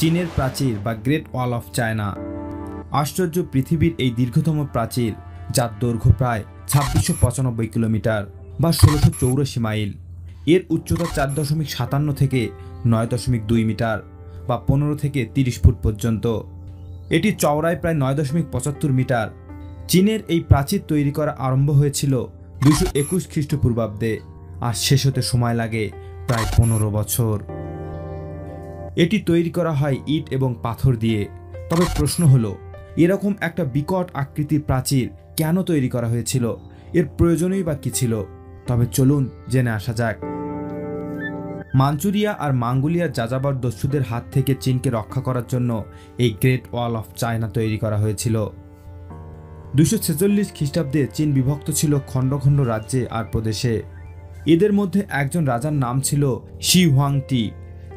চীনের প্রাচীর বা গ্রেট ওয়াল অফ চায়না। আশ্চর্য পৃথিবীর এই দীর্ঘতম প্রাচীর, যার দৈর্ঘ্য প্রায় ২৬৯৫ কিলোমিটার বা ১৬৮৪ মাইল। এর উচ্চতা ৪.৫৭ থেকে ৯.২ মিটার বা ১৫ থেকে ৩০ ফুট পর্যন্ত। এটি চওড়ায় প্রায় ৯.৭৫ মিটার। চীনের এই প্রাচীর তৈরি করা আরম্ভ হয়েছিল ২২১ খ্রিস্টপূর্বাব্দে, আর শেষ হতে সময় লাগে প্রায় ১৫ বছর। এটি তৈরি করা হয় ইট এবং পাথর দিয়ে। তবে প্রশ্ন হলো, এরকম একটা বিকট আকৃতির প্রাচীর কেন তৈরি করা হয়েছিল? এর প্রয়োজনই বা কী ছিল? তবে চলুন জেনে আসা যাক। মাঞ্চুরিয়া আর মঙ্গোলিয়ার যাযাবর দস্যুদের হাত থেকে চীনকে রক্ষা করার জন্য এই গ্রেট ওয়াল অফ চায়না তৈরি করা হয়েছিল। ২৪৬ খ্রিস্টাব্দে চীন বিভক্ত ছিল খণ্ড খণ্ড রাজ্যে আর প্রদেশে। এদের মধ্যে একজন রাজার নাম ছিল শি হুয়াংটি।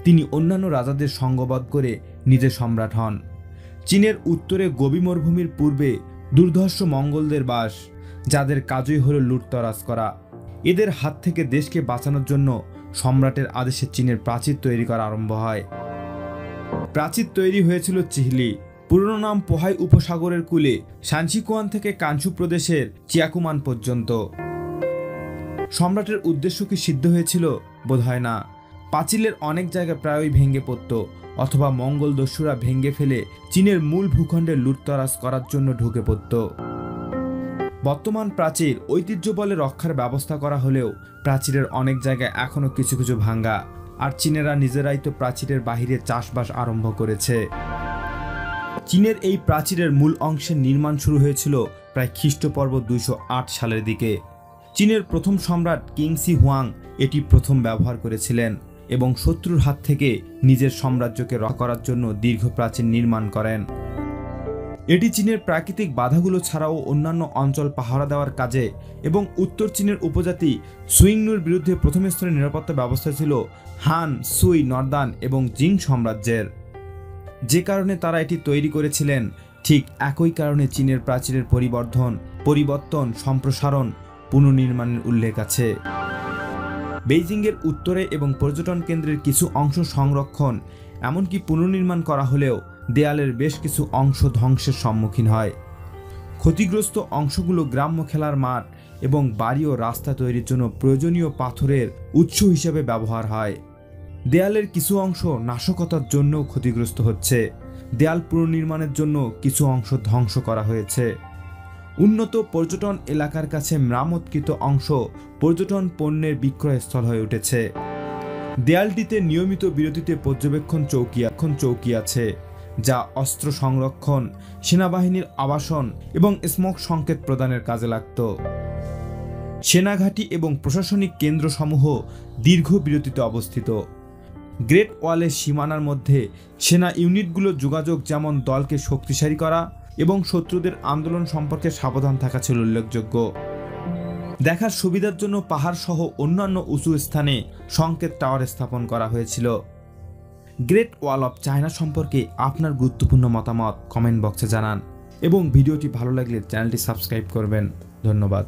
তিনি অন্যান্য রাজাদের সঙ্গবদ্ধ করে নিজে সম্রাট হন। চীনের উত্তরে গোবি মরুভূমির পূর্বে দুর্ধর্ষ মঙ্গলদের বাস, যাদের কাজই হলো লুটতরাজ করা। এদের হাত থেকে দেশকে বাঁচানোর জন্য সম্রাটের আদেশে চীনের প্রাচীর তৈরি করা আরম্ভ হয়। প্রাচীর তৈরি হয়েছিল চিহলি, পুরনো নাম পোহাই উপসাগরের কূলে শানসিকুয়ান থেকে কানসু প্রদেশের চিয়াকুমান পর্যন্ত। সম্রাটের উদ্দেশ্য কি সিদ্ধ হয়েছিল? বোধহয় না। পাঁচিলের অনেক জায়গায় প্রায়ই ভেঙে পড়ত, অথবা মঙ্গল দস্যুরা ভেঙে ফেলে চীনের মূল ভূখণ্ডে লুটতরাজ করার জন্য ঢুকে পড়ত। বর্তমান প্রাচীর ঐতিহ্য বলে রক্ষার ব্যবস্থা করা হলেও প্রাচীরের অনেক জায়গায় এখনও কিছু কিছু ভাঙ্গা, আর চীনেরা নিজেরাই তো প্রাচীরের বাহিরে চাষবাস আরম্ভ করেছে। চীনের এই প্রাচীরের মূল অংশের নির্মাণ শুরু হয়েছিল প্রায় খ্রিস্টপূর্ব ২০৮ সালের দিকে। চীনের প্রথম সম্রাট কিং শি হুয়াং এটি প্রথম ব্যবহার করেছিলেন এবং শত্রুর হাত থেকে নিজের সাম্রাজ্যকে রক্ষা করার জন্য দীর্ঘ প্রাচীর নির্মাণ করেন। এটি চীনের প্রাকৃতিক বাধাগুলো ছাড়াও অন্যান্য অঞ্চল পাহারা দেওয়ার কাজে এবং উত্তর চীনের উপজাতি সুইংনুর বিরুদ্ধে প্রথম স্তরের নিরাপত্তা ব্যবস্থা ছিল হান, সুই, নর্দান এবং জিং সাম্রাজ্যের। যে কারণে তারা এটি তৈরি করেছিলেন, ঠিক একই কারণে চীনের প্রাচীরের পরিবর্তন, সম্প্রসারণ, পুনর্নির্মাণের উল্লেখ আছে। বেইজিংয়ের উত্তরে এবং পর্যটন কেন্দ্রের কিছু অংশ সংরক্ষণ, এমনকি পুনর্নির্মাণ করা হলেও দেয়ালের বেশ কিছু অংশ ধ্বংসের সম্মুখীন হয়। ক্ষতিগ্রস্ত অংশগুলো গ্রাম্য খেলার মাঠ এবং বাড়ি ও রাস্তা তৈরির জন্য প্রয়োজনীয় পাথরের উৎস হিসেবে ব্যবহার হয়। দেয়ালের কিছু অংশ নাশকতার জন্যও ক্ষতিগ্রস্ত হচ্ছে। দেয়াল পুনর্নির্মাণের জন্য কিছু অংশ ধ্বংস করা হয়েছে। উন্নত পর্যটন এলাকার কাছে মেরামতকৃত অংশ পর্যটন পণ্যের বিক্রয়স্থল হয়ে উঠেছে। দেয়ালটিতে নিয়মিত বিরতিতে পর্যবেক্ষণ চৌকি আছে, যা অস্ত্র সংরক্ষণ, সেনাবাহিনীর আবাসন এবং স্মোক সংকেত প্রদানের কাজে লাগত। সেনাঘাঁটি এবং প্রশাসনিক কেন্দ্রসমূহ দীর্ঘ বিরতিতে অবস্থিত। গ্রেট ওয়ালের সীমানার মধ্যে সেনা ইউনিটগুলোর যোগাযোগ, যেমন দলকে শক্তিশালী করা এবং শত্রুদের আন্দোলন সম্পর্কে সাবধান থাকা ছিল উল্লেখযোগ্য। দেখার সুবিধার জন্য পাহাড় সহ অন্যান্য উঁচু স্থানে সংকেত টাওয়ার স্থাপন করা হয়েছিল। গ্রেট ওয়াল অফ চায়না সম্পর্কে আপনার গুরুত্বপূর্ণ মতামত কমেন্ট বক্সে জানান এবং ভিডিওটি ভালো লাগলে চ্যানেলটি সাবস্ক্রাইব করবেন। ধন্যবাদ।